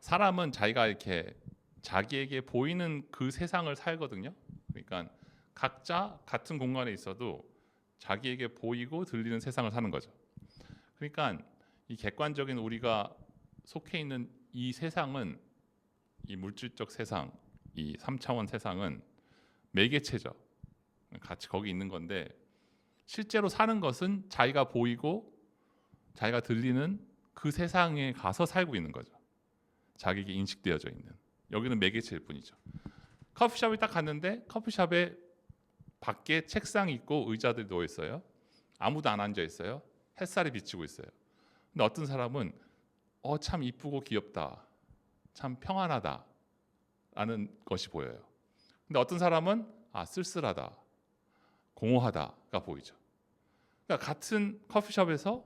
사람은 자기가 이렇게 자기에게 보이는 그 세상을 살거든요. 그러니까 각자 같은 공간에 있어도 자기에게 보이고 들리는 세상을 사는 거죠. 그러니까 이 객관적인 우리가 속해 있는 이 세상은, 이 물질적 세상, 이 3차원 세상은 매개체죠. 같이 거기 있는 건데, 실제로 사는 것은 자기가 보이고 자기가 들리는 그 세상에 가서 살고 있는 거죠. 자기에게 인식되어져 있는. 여기는 매개체일 뿐이죠. 커피숍에 딱 갔는데 커피숍에 밖에 책상이 있고 의자들이 누워 있어요. 아무도 안 앉아 있어요. 햇살이 비치고 있어요. 근데 어떤 사람은 참 이쁘고 귀엽다, 참 평안하다 라는 것이 보여요. 근데 어떤 사람은 쓸쓸하다, 공허하다가 보이죠. 그러니까 같은 커피숍에서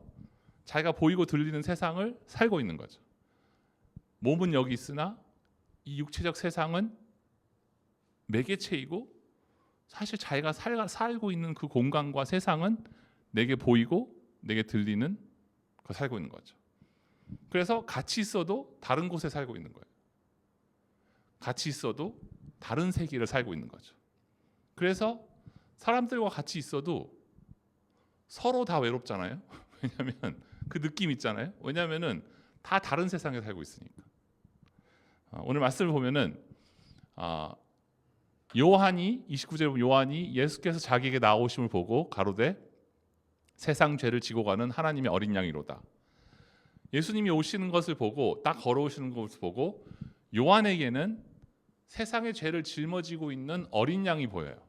자기가 보이고 들리는 세상을 살고 있는 거죠. 몸은 여기 있으나 이 육체적 세상은 매개체이고, 사실 자기가 살고 있는 그 공간과 세상은 내게 보이고 내게 들리는 거 살고 있는 거죠. 그래서 같이 있어도 다른 곳에 살고 있는 거예요. 같이 있어도 다른 세계를 살고 있는 거죠. 그래서 사람들과 같이 있어도 서로 다 외롭잖아요. 왜냐하면 그 느낌 있잖아요. 왜냐하면은 다 다른 세상에 살고 있으니까. 오늘 말씀을 보면은 요한이 29절에 보면 요한이 예수께서 자기에게 나오심을 보고 가로되 세상 죄를 지고 가는 하나님의 어린 양이로다. 예수님이 오시는 것을 보고 딱 걸어오시는 것을 보고 요한에게는 세상의 죄를 짊어지고 있는 어린 양이 보여요.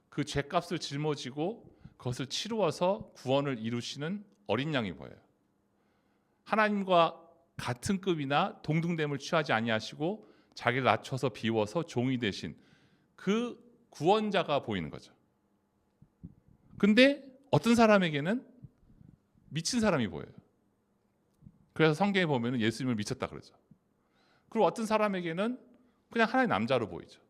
그 죄값을 짊어지고 그것을 치루어서 구원을 이루시는 어린 양이 보여요. 하나님과 같은 급이나 동등됨을 취하지 아니하시고 자기를 낮춰서 비워서 종이 되신 그 구원자가 보이는 거죠. 근데 어떤 사람에게는 미친 사람이 보여요. 그래서 성경에 보면 예수님을 미쳤다 그러죠. 그리고 어떤 사람에게는 그냥 하나의 남자로 보이죠.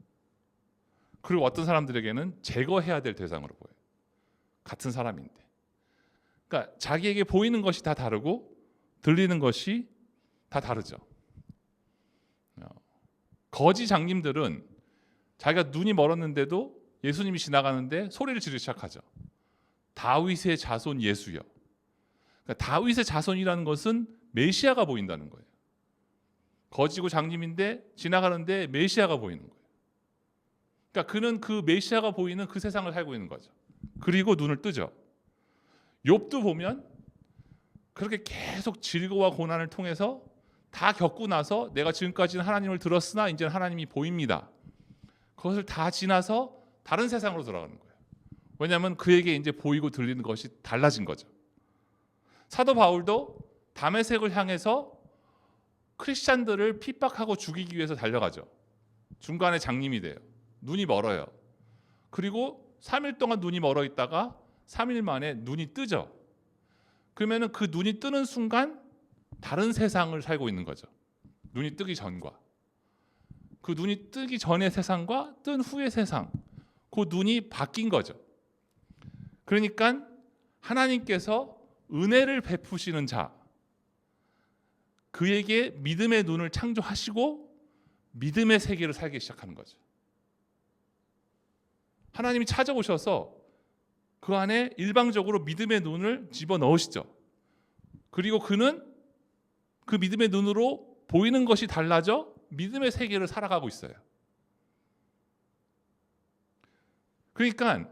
그리고 어떤 사람들에게는 제거해야 될 대상으로 보여요. 같은 사람인데. 그러니까 자기에게 보이는 것이 다 다르고 들리는 것이 다 다르죠. 거지 장님들은 자기가 눈이 멀었는데도 예수님이 지나가는데 소리를 지르기 시작하죠. 다윗의 자손 예수여. 그러니까 다윗의 자손이라는 것은 메시아가 보인다는 거예요. 거지고 장님인데 지나가는데 메시아가 보이는 거예요. 그러니까 그는 그 메시아가 보이는 그 세상을 살고 있는 거죠. 그리고 눈을 뜨죠. 욥도 보면 그렇게 계속 질고와 고난을 통해서 다 겪고 나서 내가 지금까지는 하나님을 들었으나 이제는 하나님이 보입니다. 그것을 다 지나서 다른 세상으로 돌아가는 거예요. 왜냐하면 그에게 이제 보이고 들리는 것이 달라진 거죠. 사도 바울도 다메섹을 향해서 크리스찬들을 핍박하고 죽이기 위해서 달려가죠. 중간에 장님이 돼요. 눈이 멀어요. 그리고 3일 동안 눈이 멀어 있다가 3일 만에 눈이 뜨죠. 그러면 그 눈이 뜨는 순간 다른 세상을 살고 있는 거죠. 눈이 뜨기 전과 그 눈이 뜨기 전의 세상과 뜬 후의 세상, 그 눈이 바뀐 거죠. 그러니까 하나님께서 은혜를 베푸시는 자, 그에게 믿음의 눈을 창조하시고 믿음의 세계를 살기 시작하는 거죠. 하나님이 찾아오셔서 그 안에 일방적으로 믿음의 눈을 집어넣으시죠. 그리고 그는 그 믿음의 눈으로 보이는 것이 달라져 믿음의 세계를 살아가고 있어요. 그러니까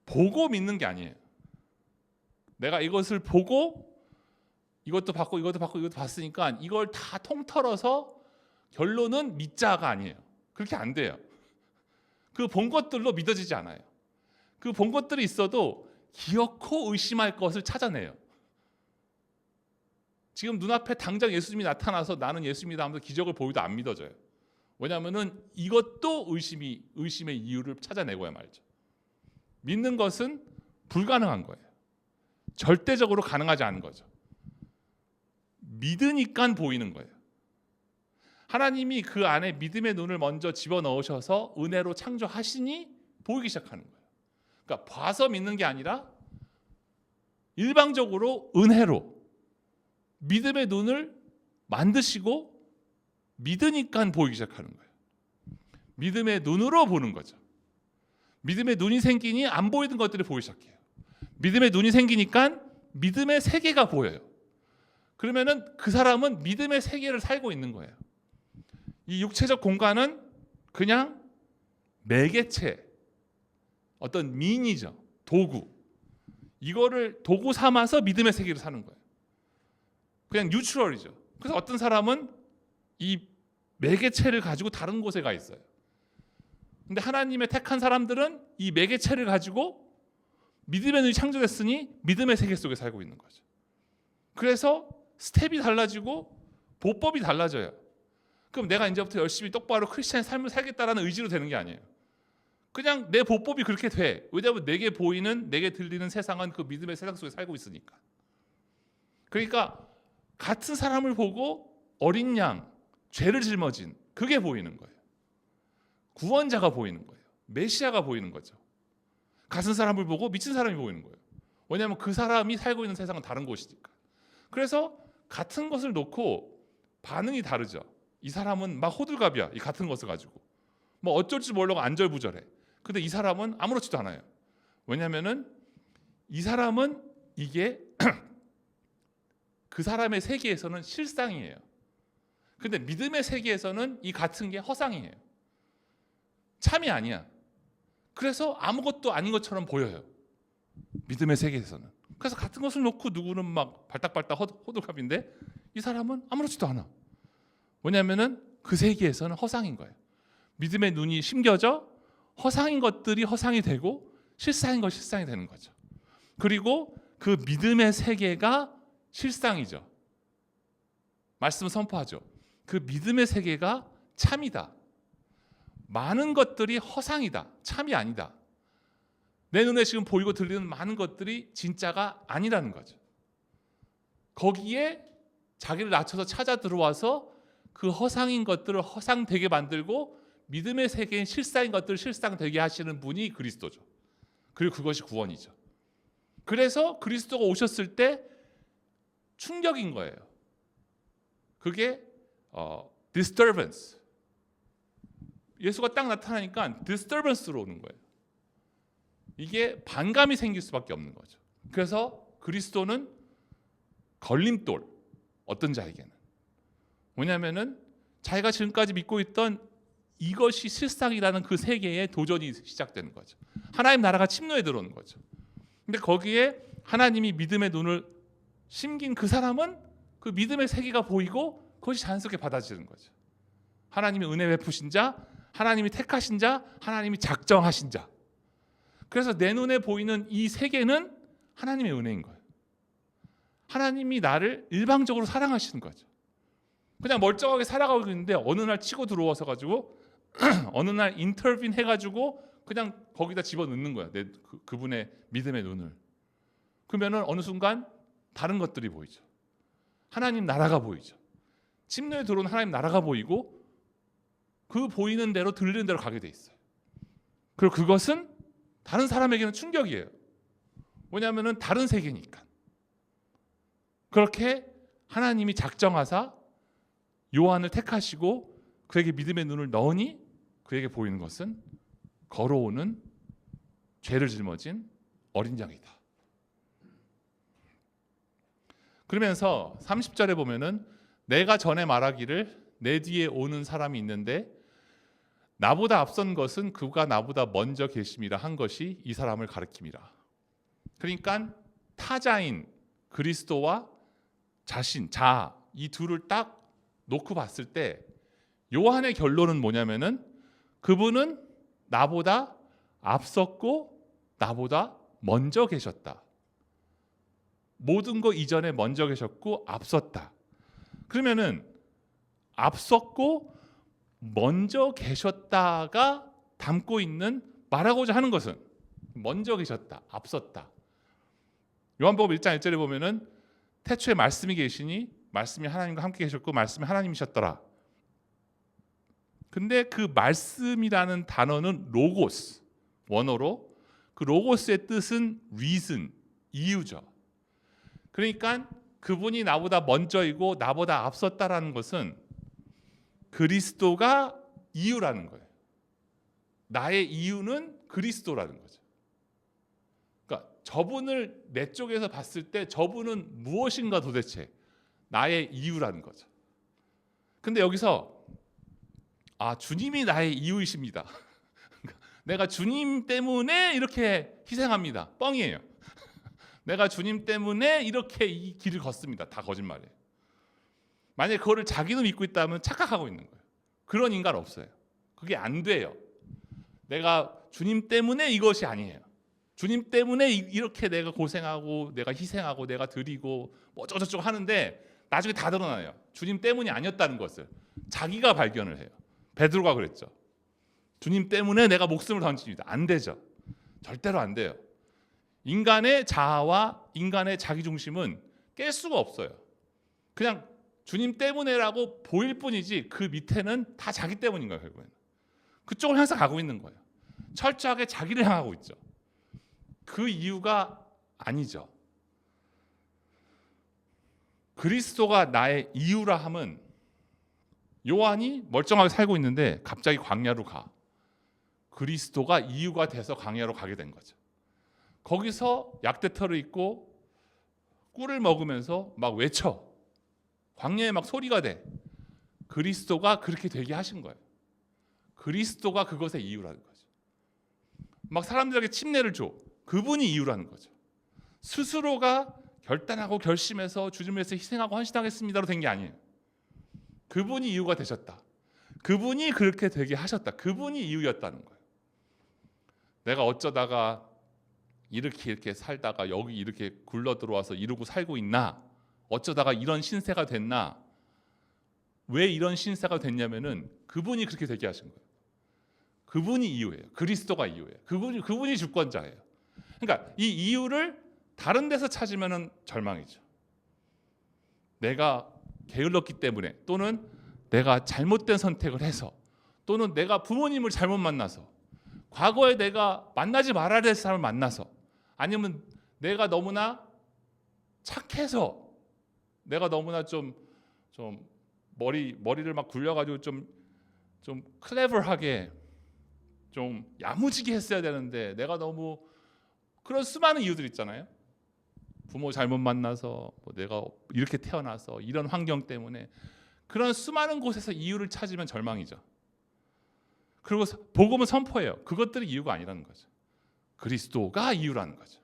보고 믿는 게 아니에요. 내가 이것을 보고 이것도 받고 이것도 받고 이것도 봤으니까 이걸 다 통틀어서 결론은 믿자가 아니에요. 그렇게 안 돼요. 그 본 것들로 믿어지지 않아요. 그 본 것들이 있어도 기어코 의심할 것을 찾아내요. 지금 눈앞에 당장 예수님이 나타나서 나는 예수님이다 하면서 기적을 보여도 안 믿어져요. 왜냐하면 이것도 의심의 이유를 찾아내고야 말죠. 믿는 것은 불가능한 거예요. 절대적으로 가능하지 않은 거죠. 믿으니까 보이는 거예요. 하나님이 그 안에 믿음의 눈을 먼저 집어넣으셔서 은혜로 창조하시니 보이기 시작하는 거예요. 그러니까 봐서 믿는 게 아니라 일방적으로 은혜로 믿음의 눈을 만드시고 믿으니까 보이기 시작하는 거예요. 믿음의 눈으로 보는 거죠. 믿음의 눈이 생기니 안 보이던 것들이 보이기 시작해요. 믿음의 눈이 생기니까 믿음의 세계가 보여요. 그러면은 그 사람은 믿음의 세계를 살고 있는 거예요. 이 육체적 공간은 그냥 매개체, 어떤 미니죠. 도구. 이거를 도구 삼아서 믿음의 세계를 사는 거예요. 그냥 뉴트럴이죠. 그래서 어떤 사람은 이 매개체를 가지고 다른 곳에 가 있어요. 근데 하나님의 택한 사람들은 이 매개체를 가지고 믿음의 눈이 창조됐으니 믿음의 세계 속에 살고 있는 거죠. 그래서 스텝이 달라지고 보법이 달라져요. 그럼 내가 이제부터 열심히 똑바로 크리스찬의 삶을 살겠다라는 의지로 되는 게 아니에요. 그냥 내 보법이 그렇게 돼. 왜냐하면 내게 보이는, 내게 들리는 세상은 그 믿음의 세상 속에 살고 있으니까. 그러니까 같은 사람을 보고 어린 양, 죄를 짊어진 그게 보이는 거예요. 구원자가 보이는 거예요. 메시아가 보이는 거죠. 같은 사람을 보고 미친 사람이 보이는 거예요. 왜냐하면 그 사람이 살고 있는 세상은 다른 곳이니까. 그래서 같은 것을 놓고 반응이 다르죠. 이 사람은 막 호들갑이야. 이 같은 것을 가지고. 뭐 어쩔 줄 모르고 안절부절해. 근데 이 사람은 아무렇지도 않아요. 왜냐하면은 이 사람은 이게 그 사람의 세계에서는 실상이에요. 근데 믿음의 세계에서는 이 같은 게 허상이에요. 참이 아니야. 그래서 아무것도 아닌 것처럼 보여요. 믿음의 세계에서는. 그래서 같은 것을 놓고 누구는 막 발딱발딱 호들갑인데 이 사람은 아무렇지도 않아. 왜냐하면은 그 세계에서는 허상인 거예요. 믿음의 눈이 심겨져 허상인 것들이 허상이 되고 실상인 것 실상이 되는 거죠. 그리고 그 믿음의 세계가 실상이죠. 말씀 선포하죠. 그 믿음의 세계가 참이다. 많은 것들이 허상이다. 참이 아니다. 내 눈에 지금 보이고 들리는 많은 것들이 진짜가 아니라는 거죠. 거기에 자기를 낮춰서 찾아 들어와서 그 허상인 것들을 허상되게 만들고 믿음의 세계인 실상인 것들을 실상되게 하시는 분이 그리스도죠. 그리고 그것이 구원이죠. 그래서 그리스도가 오셨을 때 충격인 거예요. 그게 disturbance. 예수가 딱 나타나니까 disturbance로 오는 거예요. 이게 반감이 생길 수밖에 없는 거죠. 그래서 그리스도는 걸림돌, 어떤 자에게는. 왜냐하면은 자기가 지금까지 믿고 있던 이것이 실상이라는 그 세계에 도전이 시작되는 거죠. 하나님 나라가 침노에 들어오는 거죠. 근데 거기에 하나님이 믿음의 눈을 심긴 그 사람은 그 믿음의 세계가 보이고 그것이 자연스럽게 받아지는 거죠. 하나님이 은혜 베푸신 자, 하나님이 택하신 자, 하나님이 작정하신 자. 그래서 내 눈에 보이는 이 세계는 하나님의 은혜인 거예요. 하나님이 나를 일방적으로 사랑하시는 거죠. 그냥 멀쩡하게 살아가고 있는데 어느 날 치고 들어와서 가지고 어느 날 인터빈 해가지고 그냥 거기다 집어넣는 거야. 그분의 믿음의 눈을. 그러면은 어느 순간 다른 것들이 보이죠. 하나님 나라가 보이죠. 침노에 들어온 하나님 나라가 보이고 그 보이는 대로 들리는 대로 가게 돼 있어요. 그리고 그것은 다른 사람에게는 충격이에요. 왜냐하면은 다른 세계니까. 그렇게 하나님이 작정하사 요한을 택하시고 그에게 믿음의 눈을 넣으니 그에게 보이는 것은 걸어오는 죄를 짊어진 어린 양이다. 그러면서 30절에 보면은 내가 전에 말하기를 내 뒤에 오는 사람이 있는데 나보다 앞선 것은 그가 나보다 먼저 계심이라 한 것이 이 사람을 가리킴이라. 그러니까 타자인 그리스도와 자신, 자아 이 둘을 딱 놓고 봤을 때 요한의 결론은 뭐냐면은 그분은 나보다 앞섰고 나보다 먼저 계셨다. 모든 것 이전에 먼저 계셨고 앞섰다. 그러면은 앞섰고 먼저 계셨다가 담고 있는 말하고자 하는 것은 먼저 계셨다, 앞섰다. 요한복음 1장 1절에 보면은 태초에 말씀이 계시니 말씀이 하나님과 함께 계셨고 말씀이 하나님이셨더라. 근데 그 말씀이라는 단어는 로고스, 원어로 그 로고스의 뜻은 reason, 이유죠. 그러니까 그분이 나보다 먼저이고 나보다 앞섰다라는 것은 그리스도가 이유라는 거예요. 나의 이유는 그리스도라는 거죠. 그러니까 저분을 내 쪽에서 봤을 때 저분은 무엇인가 도대체 나의 이유라는 거죠. 근데 여기서 주님이 나의 이유이십니다. 내가 주님 때문에 이렇게 희생합니다. 뻥이에요. 내가 주님 때문에 이렇게 이 길을 걷습니다. 다 거짓말이에요. 만약에 그거를 자기도 믿고 있다면 착각하고 있는 거예요. 그런 인간 없어요. 그게 안 돼요. 내가 주님 때문에 이것이 아니에요. 주님 때문에 이렇게 내가 고생하고 내가 희생하고 내가 드리고 뭐 어쩌고저쩌고 하는데 나중에 다 드러나요. 주님 때문이 아니었다는 것을 자기가 발견을 해요. 베드로가 그랬죠. 주님 때문에 내가 목숨을 던집니다. 안 되죠. 절대로 안 돼요. 인간의 자아와 인간의 자기중심은 깰 수가 없어요. 그냥 주님 때문에라고 보일 뿐이지 그 밑에는 다 자기 때문인 거예요. 결국에는. 그쪽을 항상 가고 있는 거예요. 철저하게 자기를 향하고 있죠. 그 이유가 아니죠. 그리스도가 나의 이유라 함은 요한이 멀쩡하게 살고 있는데 갑자기 광야로 가. 그리스도가 이유가 돼서 광야로 가게 된 거죠. 거기서 약대터를 입고 꿀을 먹으면서 막 외쳐. 광야에 막 소리가 돼. 그리스도가 그렇게 되게 하신 거예요. 그리스도가 그것의 이유라는 거죠. 막 사람들에게 침례를 줘. 그분이 이유라는 거죠. 스스로가 결단하고 결심해서 주님을 위해서 희생하고 헌신하겠습니다로 된 게 아니에요. 그분이 이유가 되셨다. 그분이 그렇게 되게 하셨다. 그분이 이유였다는 거예요. 내가 어쩌다가 이렇게 살다가 여기 이렇게 굴러 들어와서 이러고 살고 있나? 어쩌다가 이런 신세가 됐나? 왜 이런 신세가 됐냐면은 그분이 그렇게 되게 하신 거예요. 그분이 이유예요. 그리스도가 이유예요. 그분이 주권자예요. 그러니까 이 이유를 다른 데서 찾으면은 절망이죠. 내가 게을렀기 때문에 또는 내가 잘못된 선택을 해서 또는 내가 부모님을 잘못 만나서 과거에 내가 만나지 말아야 될 사람을 만나서 아니면 내가 너무나 착해서 내가 너무나 좀 머리를 막 굴려가지고 좀 클레버하게 좀 야무지게 했어야 되는데 내가 너무 그런 수많은 이유들 있잖아요. 부모 잘못 만나서 내가 이렇게 태어나서 이런 환경 때문에 그런 수많은 곳에서 이유를 찾으면 절망이죠. 그리고 복음은 선포해요. 그것들이 이유가 아니라는 거죠. 그리스도가 이유라는 거죠.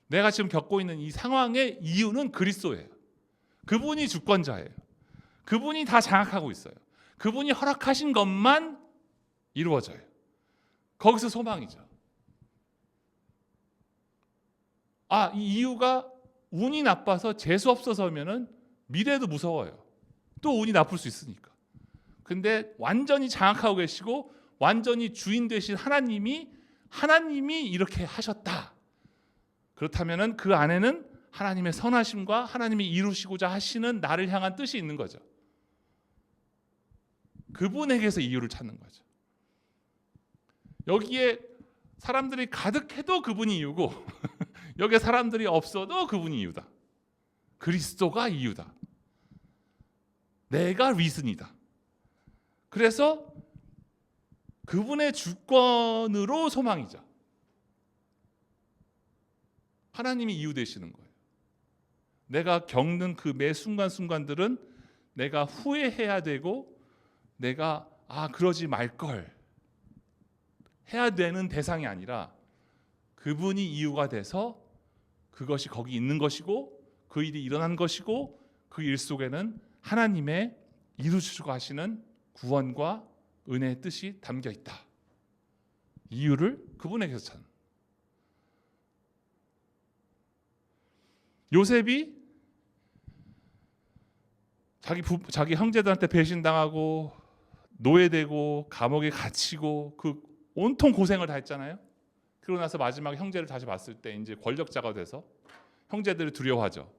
내가 지금 겪고 있는 이 상황의 이유는 그리스도예요. 그분이 주권자예요. 그분이 다 장악하고 있어요. 그분이 허락하신 것만 이루어져요. 거기서 소망이죠. 이 이유가 운이 나빠서 재수 없어서면은 미래도 무서워요. 또 운이 나쁠 수 있으니까. 근데 완전히 장악하고 계시고 완전히 주인 되신 하나님이 이렇게 하셨다. 그렇다면은 그 안에는 하나님의 선하심과 하나님이 이루시고자 하시는 나를 향한 뜻이 있는 거죠. 그분에게서 이유를 찾는 거죠. 여기에 사람들이 가득해도 그분이 이유고 여기에 사람들이 없어도 그분이 이유다. 그리스도가 이유다. 내가 리즌이다. 그래서 그분의 주권으로 소망이죠. 하나님이 이유 되시는 거예요. 내가 겪는 그 매 순간순간들은 내가 후회해야 되고 내가 그러지 말걸 해야 되는 대상이 아니라 그분이 이유가 돼서 그것이 거기 있는 것이고 그 일이 일어난 것이고 그 일 속에는 하나님의 이루시고 하시는 구원과 은혜의 뜻이 담겨 있다. 이유를 그분에게서 찾는. 요셉이 자기 형제들한테 배신당하고 노예되고 감옥에 갇히고 그 온통 고생을 다 했잖아요. 그러고 나서 마지막에 형제를 다시 봤을 때 이제 권력자가 돼서 형제들이 두려워하죠.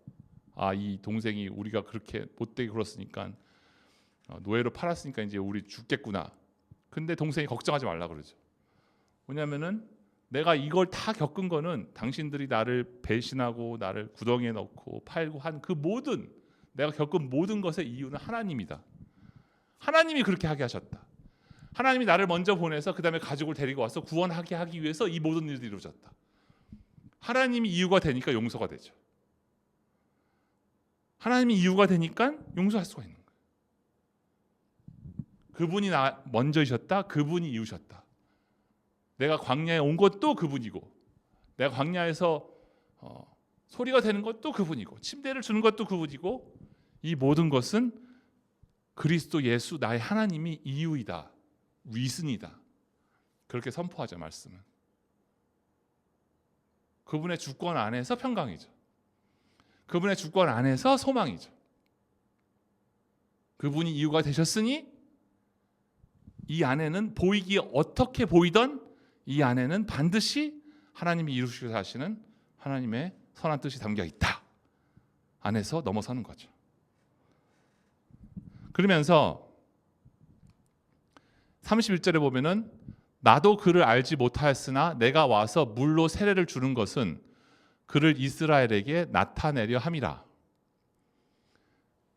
이 동생이 우리가 그렇게 못되게 굴었으니까 노예로 팔았으니까 이제 우리 죽겠구나. 근데 동생이 걱정하지 말라 그러죠. 왜냐하면은 내가 이걸 다 겪은 거는 당신들이 나를 배신하고 나를 구덩이에 넣고 팔고 한 그 모든 내가 겪은 모든 것의 이유는 하나님이다. 하나님이 그렇게 하게 하셨다. 하나님이 나를 먼저 보내서 그 다음에 가족을 데리고 와서 구원하게 하기 위해서 이 모든 일들이 이루어졌다. 하나님이 이유가 되니까 용서가 되죠. 하나님이 이유가 되니까 용서할 수가 있는 거예요. 그분이 나 먼저이셨다. 그분이 이유셨다. 내가 광야에 온 것도 그분이고, 내가 광야에서 소리가 되는 것도 그분이고, 침대를 주는 것도 그분이고, 이 모든 것은 그리스도 예수 나의 하나님이 이유이다, 리슨이다. 그렇게 선포하죠. 말씀은 그분의 주권 안에서 평강이죠. 그분의 주권 안에서 소망이죠. 그분이 이유가 되셨으니 이 안에는 보이기에 어떻게 보이던 이 안에는 반드시 하나님이 이루시고자 하시는 하나님의 선한 뜻이 담겨 있다. 안에서 넘어서는 거죠. 그러면서 31절에 보면은 나도 그를 알지 못하였으나 내가 와서 물로 세례를 주는 것은 그를 이스라엘에게 나타내려 함이라.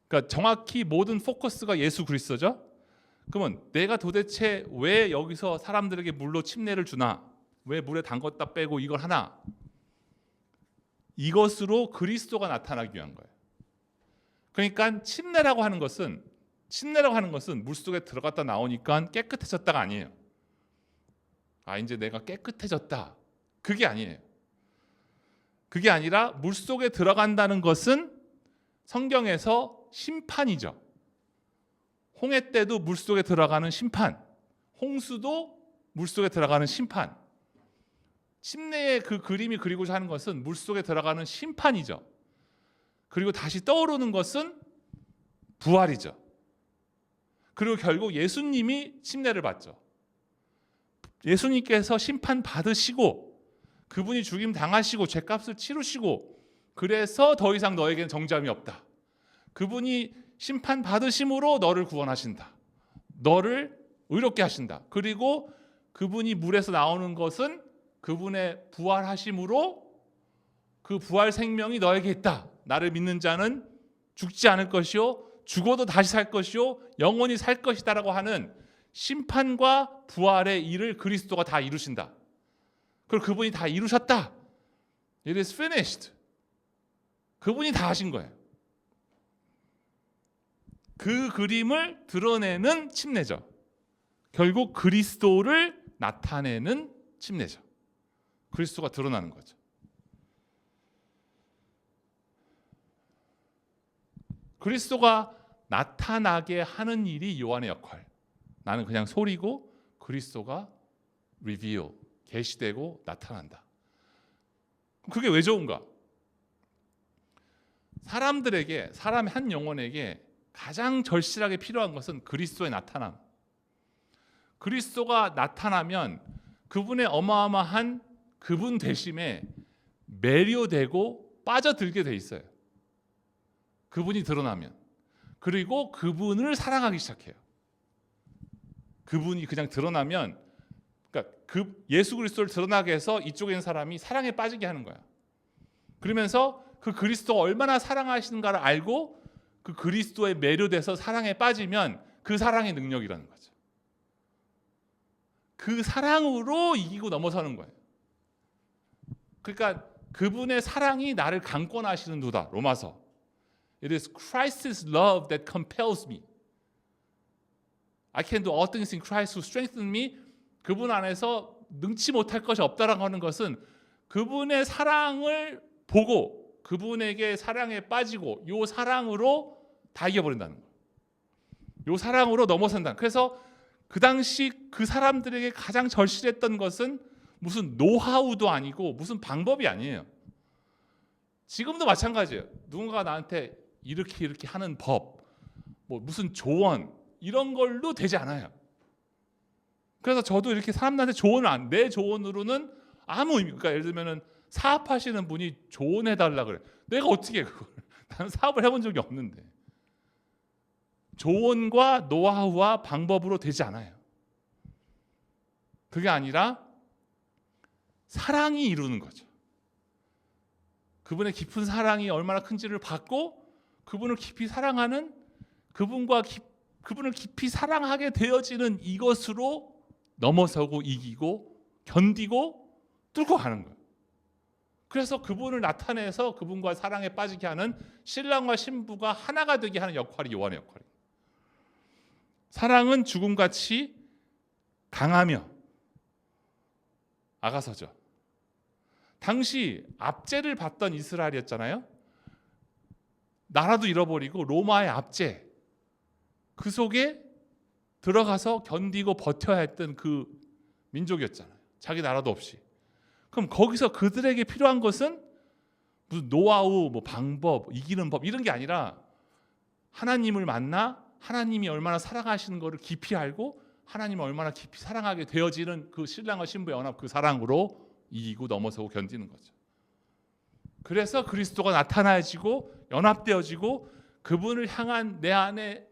그러니까 정확히 모든 포커스가 예수 그리스도죠. 그러면 내가 도대체 왜 여기서 사람들에게 물로 침례를 주나? 왜 물에 담궜다 빼고 이걸 하나? 이것으로 그리스도가 나타나기 위한 거예요. 그러니까 침례라고 하는 것은 물속에 들어갔다 나오니까 깨끗해졌다가 아니에요. 이제 내가 깨끗해졌다. 그게 아니에요. 그게 아니라 물속에 들어간다는 것은 성경에서 심판이죠. 홍해 때도 물속에 들어가는 심판, 홍수도 물속에 들어가는 심판. 침례의 그 그림이 그리고자 하는 것은 물속에 들어가는 심판이죠. 그리고 다시 떠오르는 것은 부활이죠. 그리고 결국 예수님이 침례를 받죠. 예수님께서 심판 받으시고 그분이 죽임 당하시고 죄값을 치르시고 그래서 더 이상 너에게는 정죄함이 없다. 그분이 심판 받으심으로 너를 구원하신다. 너를 의롭게 하신다. 그리고 그분이 물에서 나오는 것은 그분의 부활하심으로 그 부활 생명이 너에게 있다. 나를 믿는 자는 죽지 않을 것이요 죽어도 다시 살 것이요 영원히 살 것이다라고 하는 심판과 부활의 일을 그리스도가 다 이루신다. 그리고 그분이 다 이루셨다. It is finished. 그분이 다 하신 거예요. 그 그림을 드러내는 침례죠. 결국 그리스도를 나타내는 침례죠. 그리스도가 드러나는 거죠. 그리스도가 나타나게 하는 일이 요한의 역할. 나는 그냥 소리고 그리스도가 reveal, 계시되고 나타난다. 그게 왜 좋은가? 사람들에게, 사람의 한 영혼에게 가장 절실하게 필요한 것은 그리스도의 나타남. 그리스도가 나타나면 그분의 어마어마한 그분 되심에 매료되고 빠져들게 돼 있어요. 그분이 드러나면. 그리고 그분을 사랑하기 시작해요. 그분이 그냥 드러나면, 그러니까 예수 그리스도를 드러나게 해서 이쪽에 있는 사람이 사랑에 빠지게 하는 거야. 그러면서 그 그리스도가 얼마나 사랑하시는가를 알고 그 그리스도에 매료돼서 사랑에 빠지면 그 사랑의 능력이라는 거죠. 그 사랑으로 이기고 넘어서는 거예요. 그러니까 그분의 사랑이 나를 강권하시는도다. 로마서. It is Christ's love that compels me. I can do all things in Christ who strengthens me. 그분 안에서 능치 못할 것이 없다라고 하는 것은 그분의 사랑을 보고 그분에게 사랑에 빠지고 요 사랑으로 다 이겨버린다는 거예요. 요 사랑으로 넘어선다. 그래서 그 당시 그 사람들에게 가장 절실했던 것은 무슨 노하우도 아니고 무슨 방법이 아니에요. 지금도 마찬가지예요. 누군가 나한테 이렇게 하는 법, 뭐 무슨 조언 이런 걸로 되지 않아요. 그래서 저도 이렇게 사람들한테 조언을 내 조언으로는 아무 의미. 그러니까 예를 들면은 사업하시는 분이 조언해달라 그래. 내가 어떻게 해 그걸? 나는 사업을 해본 적이 없는데. 조언과 노하우와 방법으로 되지 않아요. 그게 아니라 사랑이 이루는 거죠. 그분의 깊은 사랑이 얼마나 큰지를 받고 그분을 깊이 사랑하는 그분을 깊이 사랑하게 되어지는 이것으로 넘어서고 이기고 견디고 뚫고 가는 거예요. 그래서 그분을 나타내서 그분과 사랑에 빠지게 하는 신랑과 신부가 하나가 되게 하는 역할이 요한의 역할이에요. 사랑은 죽음같이 강하며 아가서죠. 당시 압제를 받던 이스라엘이었잖아요. 나라도 잃어버리고 로마의 압제, 그 속에 들어가서 견디고 버텨야 했던 그 민족이었잖아요. 자기 나라도 없이. 그럼 거기서 그들에게 필요한 것은 무슨 노하우, 뭐 방법, 이기는 법 이런 게 아니라 하나님을 만나 하나님이 얼마나 사랑하시는 것을 깊이 알고 하나님을 얼마나 깊이 사랑하게 되어지는 그 신랑과 신부의 연합, 그 사랑으로 이기고 넘어서고 견디는 거죠. 그래서 그리스도가 나타나지고 연합되어지고 그분을 향한 내 안에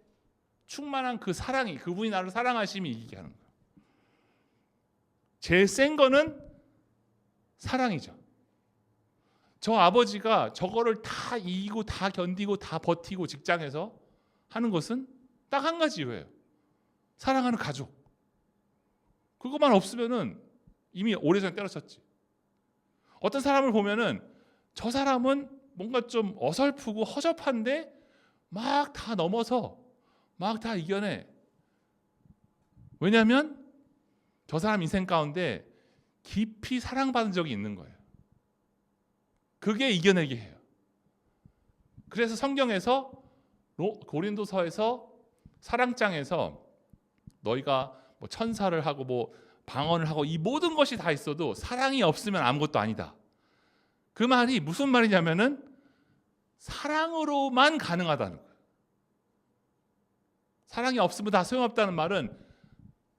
충만한 그 사랑이, 그분이 나를 사랑하심이 이기게 하는 거예요. 제일 센 거는 사랑이죠. 저 아버지가 저거를 다 이기고 다 견디고 다 버티고 직장에서 하는 것은 딱 한 가지 이유예요. 사랑하는 가족. 그것만 없으면은 이미 오래전에 때려쳤지. 어떤 사람을 보면은 저 사람은 뭔가 좀 어설프고 허접한데 막 다 넘어서 막 다 이겨내. 왜냐하면 저 사람 인생 가운데 깊이 사랑받은 적이 있는 거예요. 그게 이겨내게 해요. 그래서 성경에서 고린도서에서 사랑장에서 너희가 뭐 천사를 하고 뭐 방언을 하고 이 모든 것이 다 있어도 사랑이 없으면 아무것도 아니다. 그 말이 무슨 말이냐면은 사랑으로만 가능하다는 거예요. 사랑이 없으면 다 소용없다는 말은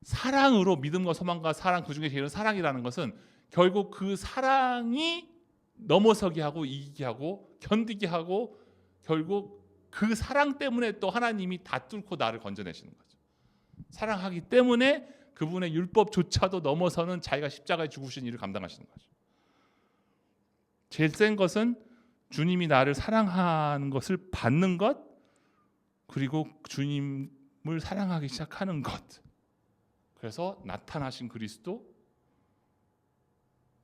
사랑으로 믿음과 소망과 사랑, 그 중에 제일은 사랑이라는 것은 결국 그 사랑이 넘어서게 하고 이기게 하고 견디게 하고 결국 그 사랑 때문에 또 하나님이 다 뚫고 나를 건져내시는 거죠. 사랑하기 때문에 그분의 율법조차도 넘어서는 자기가 십자가에 죽으신 일을 감당하시는 거죠. 제일 센 것은 주님이 나를 사랑하는 것을 받는 것, 그리고 주님을 사랑하기 시작하는 것. 그래서 나타나신 그리스도,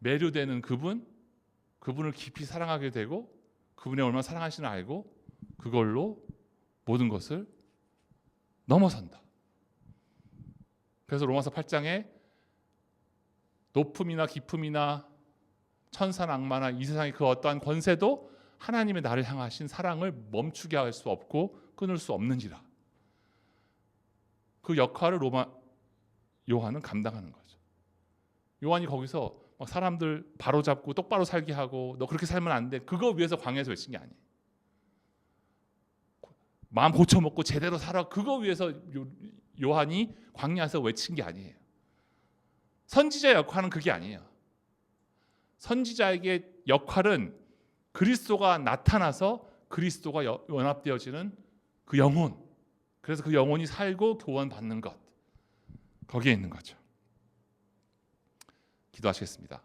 매료되는 그분을 깊이 사랑하게 되고 그분이 얼마나 사랑하시는 알고 그걸로 모든 것을 넘어선다. 그래서 로마서 8장에 높음이나 깊음이나 천사나 악마나 이 세상의 그 어떠한 권세도 하나님의 나를 향하신 사랑을 멈추게 할 수 없고 끊을 수 없는지라. 그 역할을 요한은 감당하는 거죠. 요한이 거기서 막 사람들 바로잡고 똑바로 살게 하고 너 그렇게 살면 안 돼. 그거 위해서 광야에서 외친 게 아니에요. 마음 고쳐먹고 제대로 살아. 그거 위해서 요한이 광야에서 외친 게 아니에요. 선지자의 역할은 그게 아니에요. 선지자에게 역할은 그리스도가 나타나서 그리스도가 연합되어지는 그 영혼, 그래서 그 영혼이 살고 교환받는 것, 거기에 있는 거죠. 기도하시겠습니다.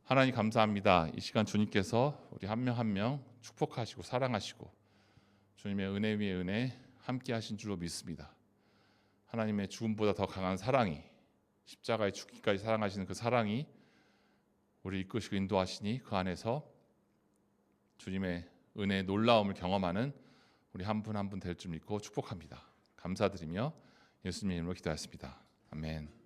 하나님 감사합니다. 이 시간 주님께서 우리 한 명 한 명 축복하시고 사랑하시고 주님의 은혜 위에 은혜 함께 하신 줄로 믿습니다. 하나님의 죽음보다 더 강한 사랑이, 십자가에 죽기까지 사랑하시는 그 사랑이 우리 이끄시고 인도하시니 그 안에서 주님의 은혜의 놀라움을 경험하는 우리 한 분 한 분 될 줄 믿고 축복합니다. 감사드리며 예수님의 이름으로 기도하였습니다. 아멘.